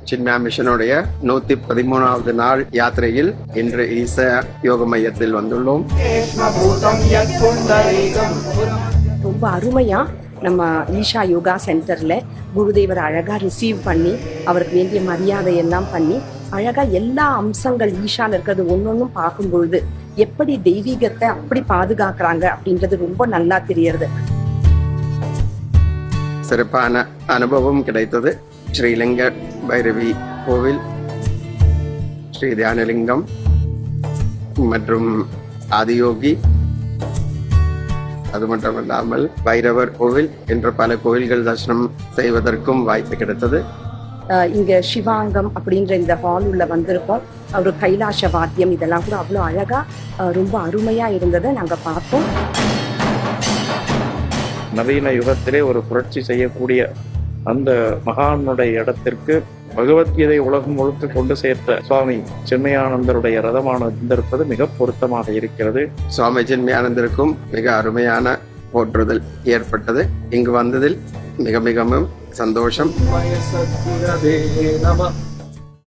சின்மயா மிஷனுடைய 113வது நாள் யாத்திரையில் இன்று ஈசா யோக மையத்தில் வந்துள்ளோம். ரொம்ப அருமையா நம்ம ஈஷா யோகா சென்டர்ல குருதேவர் அழகா ரிசீவ் பண்ணி அவருக்கு வேண்டிய மரியாதை எல்லாம் பண்ணி அழகா எல்லா அம்சங்கள் ஈஷால இருக்கிறது ஒன்னொன்னும் பார்க்கும் பொழுது எப்படி தெய்வீகத்தை அப்படி பாதுகாக்கிறாங்க அப்படின்றது ரொம்ப நல்லா தெரியறது. சிறப்பான அனுபவம் கிடைத்தது. ஸ்ரீலிங்க பைரவி கோவில், ஸ்ரீ தியானலிங்கம் மற்றும் ஆதியோகி, அது மட்டுமல்லாமல் பைரவர் கோவில் என்ற பல கோவில்கள் தரிசனம் செய்வதற்கும் வாய்ப்பு கிடைத்தது. இங்க சிவாங்கம் அப்படின்ற இந்த ஹால் உள்ள வந்திருக்கோம். ஒரு கைலாச வாத்தியம் இதெல்லாம் கூட அவ்வளோ அழகா ரொம்ப அருமையா இருந்ததை நாங்க பார்த்தோம். நவீன யுகத்திலே ஒரு புரட்சி செய்யக்கூடிய அந்த மகானுடைய இடத்திற்கு பகவத்கீதை உலகம் முழுக்க கொண்டு சேர்த்த சுவாமி சின்மயானந்தருடைய ரதமானது இருந்திருப்பது மிக பொருத்தமாக இருக்கிறது. சுவாமி சின்மயானந்தருக்கும் மிக அருமையான போற்றுதல் ஏற்பட்டது. இங்கு வந்ததில் மிக மிகவும் சந்தோஷம்.